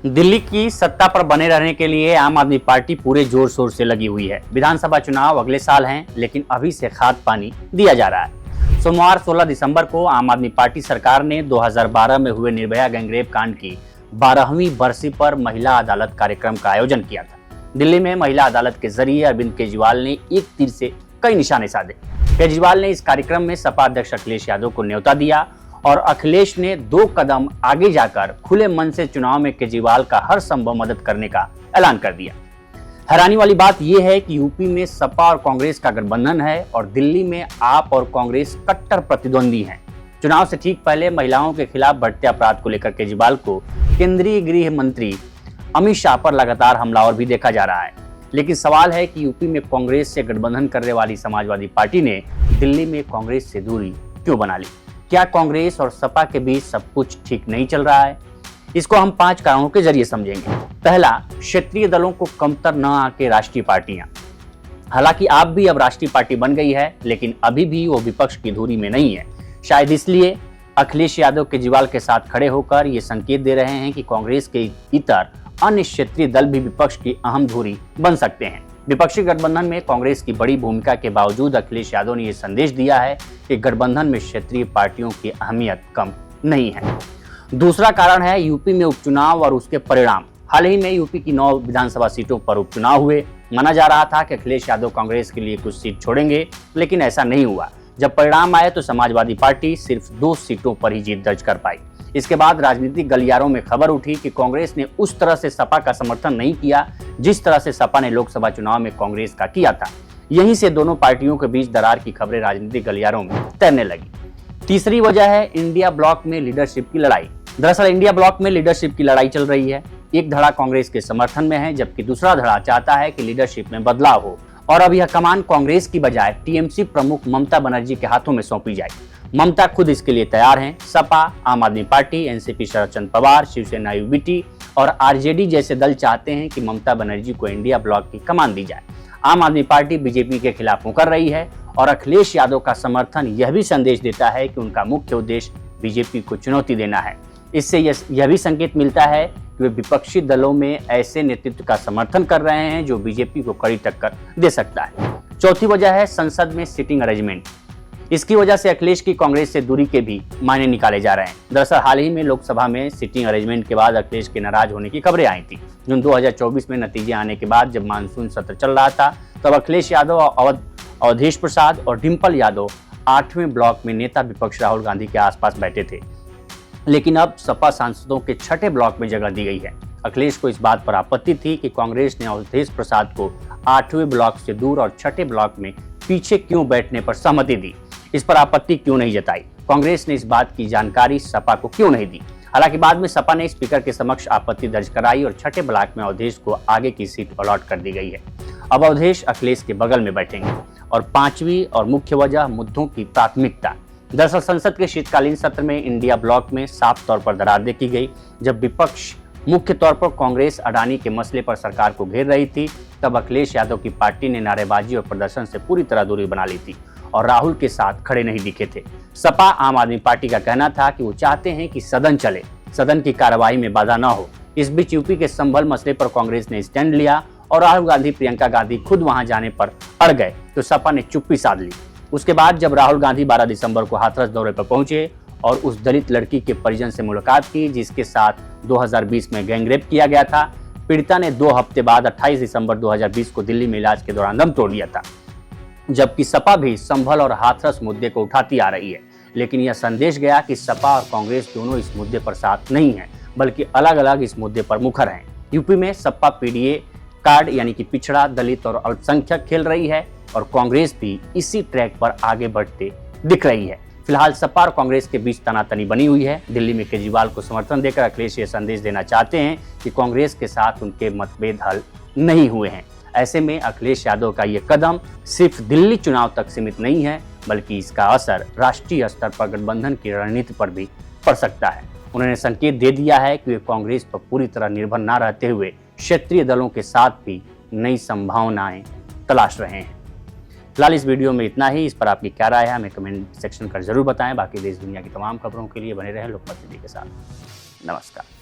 दिल्ली की सत्ता पर बने रहने के लिए आम आदमी पार्टी पूरे जोर शोर से लगी हुई है। विधानसभा चुनाव अगले साल हैं, लेकिन अभी से खाद पानी दिया जा रहा है। सोमवार 16 दिसंबर को आम आदमी पार्टी सरकार ने 2012 में हुए निर्भया गैंगरेप कांड की 12वीं बरसी पर महिला अदालत कार्यक्रम का आयोजन किया था। दिल्ली में महिला अदालत के जरिए अरविंद केजरीवाल ने एक तीर से कई निशाने साधे। केजरीवाल ने इस कार्यक्रम में सपा अध्यक्ष अखिलेश यादव को न्योता दिया और अखिलेश ने 2 कदम आगे जाकर खुले मन से चुनाव में केजरीवाल का हर संभव मदद करने का ऐलान कर दिया। हैरानी वाली बात यह है कि यूपी में सपा और कांग्रेस का गठबंधन है और दिल्ली में आप और कांग्रेस कट्टर प्रतिद्वंदी हैं। चुनाव से ठीक पहले महिलाओं के खिलाफ बढ़ते अपराध को लेकर केजरीवाल को केंद्रीय गृह मंत्री अमित शाह पर लगातार हमलावर भी देखा जा रहा है। लेकिन सवाल है कि यूपी में कांग्रेस से गठबंधन करने वाली समाजवादी पार्टी ने दिल्ली में कांग्रेस से दूरी क्यों बना ली? क्या कांग्रेस और सपा के बीच सब कुछ ठीक नहीं चल रहा है? इसको हम 5 कारणों के जरिए समझेंगे। पहला, क्षेत्रीय दलों को कमतर न आके राष्ट्रीय पार्टियां। हालांकि आप भी अब राष्ट्रीय पार्टी बन गई है, लेकिन अभी भी वो विपक्ष की धुरी में नहीं है। शायद इसलिए अखिलेश यादव केजरीवाल के साथ खड़े होकर ये संकेत दे रहे हैं कि कांग्रेस के इतर अन्य क्षेत्रीय दल भी विपक्ष की अहम धुरी बन सकते हैं। विपक्षी गठबंधन में कांग्रेस की बड़ी भूमिका के बावजूद अखिलेश यादव ने यह संदेश दिया है कि गठबंधन में क्षेत्रीय पार्टियों की अहमियत कम नहीं है। दूसरा कारण है यूपी में उपचुनाव और उसके परिणाम। हाल ही में यूपी की 9 विधानसभा सीटों पर उपचुनाव हुए। माना जा रहा था कि अखिलेश यादव कांग्रेस के लिए कुछ सीट छोड़ेंगे, लेकिन ऐसा नहीं हुआ। जब परिणाम आए तो समाजवादी पार्टी सिर्फ 2 सीटों पर ही जीत दर्ज कर पाई। इसके बाद राजनीतिक गलियारों में खबर उठी कि कांग्रेस ने उस तरह से सपा का समर्थन नहीं किया जिस तरह से सपा ने लोकसभा चुनाव में कांग्रेस का किया था। यहीं से दोनों पार्टियों के बीच दरार की खबरें राजनीतिक गलियारों में तैरने लगी। तीसरी वजह है इंडिया ब्लॉक में लीडरशिप की लड़ाई। दरअसल इंडिया ब्लॉक में लीडरशिप की लड़ाई चल रही है। एक धड़ा कांग्रेस के समर्थन में है, जबकि दूसरा धड़ा चाहता है कि लीडरशिप में बदलाव हो और अब यह कमान कांग्रेस की बजाय टीएमसी प्रमुख ममता बनर्जी के हाथों में सौंपी जाए। ममता खुद इसके लिए तैयार हैं। सपा, आम आदमी पार्टी, एनसीपी शरद चंद्र पवार, शिवसेना यूबीटी और आरजेडी जैसे दल चाहते हैं कि ममता बनर्जी को इंडिया ब्लॉक की कमान दी जाए। आम आदमी पार्टी बीजेपी के खिलाफ मुकर रही है और अखिलेश यादव का समर्थन यह भी संदेश देता है कि उनका मुख्य उद्देश्य बीजेपी को चुनौती देना है। इससे यह भी संकेत मिलता है कि वे विपक्षी दलों में ऐसे नेतृत्व का समर्थन कर रहे हैं जो बीजेपी को कड़ी टक्कर दे सकता है। चौथी वजह है संसद में सीटिंग अरेंजमेंट। इसकी वजह से अखिलेश की कांग्रेस से दूरी के भी मायने निकाले जा रहे हैं। दरअसल हाल ही में लोकसभा में सीटिंग अरेंजमेंट के बाद अखिलेश के नाराज होने की खबरें आई थी। जून 2024 में नतीजे आने के बाद जब मानसून सत्र चल रहा था, तब अखिलेश यादव, अवधेश प्रसाद और डिम्पल यादव 8वें ब्लॉक में नेता विपक्ष राहुल गांधी के आसपास बैठे थे। लेकिन अब सपा सांसदों के 6ठे ब्लॉक में जगह दी गई है। अखिलेश को इस बात पर आपत्ति थी कि कांग्रेस ने अवधेश प्रसाद को 8वें ब्लॉक से दूर और 6ठे ब्लॉक में पीछे क्यों बैठने पर सहमति दी। इस पर आपत्ति क्यों नहीं जताई? कांग्रेस ने इस बात की जानकारी सपा को क्यों नहीं दी? हालांकि बाद में सपा ने स्पीकर के समक्ष आपत्ति दर्ज कराई और 6ठे ब्लॉक में अवधेश को आगे की सीट अलॉट कर दी गई है। अब अवधेश अखिलेश के बगल में बैठेंगे। और 5वीं और मुख्य वजह मुद्दों की प्राथमिकता। दरअसल संसद के शीतकालीन सत्र में इंडिया ब्लॉक में साफ तौर पर दरार देखी गई। जब विपक्ष मुख्य तौर पर कांग्रेस अडानी के मसले पर सरकार को घेर रही थी, तब अखिलेश यादव की पार्टी ने नारेबाजी और प्रदर्शन से पूरी तरह दूरी बना ली थी और राहुल के साथ खड़े नहीं दिखे थे। सपा, आम आदमी पार्टी का कहना था कि वो चाहते हैं कि सदन चले, सदन की कार्रवाई में बाधा न हो। इस बीच यूपी के संभल मसले पर कांग्रेस ने स्टैंड लिया और राहुल गांधी, प्रियंका गांधी खुद वहां जाने पर अड़ गए तो सपा ने चुप्पी साध ली। उसके बाद जब राहुल गांधी 12 दिसंबर को हाथरस दौरे पर पहुंचे और उस दलित लड़की के परिजन से मुलाकात की जिसके साथ 2020 में गैंगरेप किया गया था, पीड़िता ने 2 हफ्ते बाद 28 दिसंबर 2020 को दिल्ली में इलाज के दौरान दम तोड़ दिया था। जबकि सपा भी संभल और हाथरस मुद्दे को उठाती आ रही है, लेकिन यह संदेश गया कि सपा और कांग्रेस दोनों इस मुद्दे पर साथ नहीं है, बल्कि अलग अलग इस मुद्दे पर मुखर हैं। यूपी में सपा पीडीए कार्ड यानी कि पिछड़ा, दलित और अल्पसंख्यक खेल रही है और कांग्रेस भी इसी ट्रैक पर आगे बढ़ते दिख रही है। फिलहाल सपा और कांग्रेस के बीच तनातनी बनी हुई है। दिल्ली में केजरीवाल को समर्थन देकर अखिलेश ये संदेश देना चाहते हैं कि कांग्रेस के साथ उनके मतभेद हल नहीं हुए हैं। ऐसे में अखिलेश यादव का ये कदम सिर्फ दिल्ली चुनाव तक सीमित नहीं है, बल्कि इसका असर राष्ट्रीय स्तर पर गठबंधन की रणनीति पर भी पड़ सकता है। उन्होंने संकेत दे दिया है कि वे कांग्रेस पर पूरी तरह निर्भर न रहते हुए क्षेत्रीय दलों के साथ भी नई संभावनाएं तलाश रहे हैं। फिलहाल इस वीडियो में इतना ही। इस पर आपकी क्या राय है हमें कमेंट सेक्शन कर जरूर बताएं। बाकी देश दुनिया की तमाम खबरों के लिए बने रहें लोकमत टीवी के साथ। नमस्कार।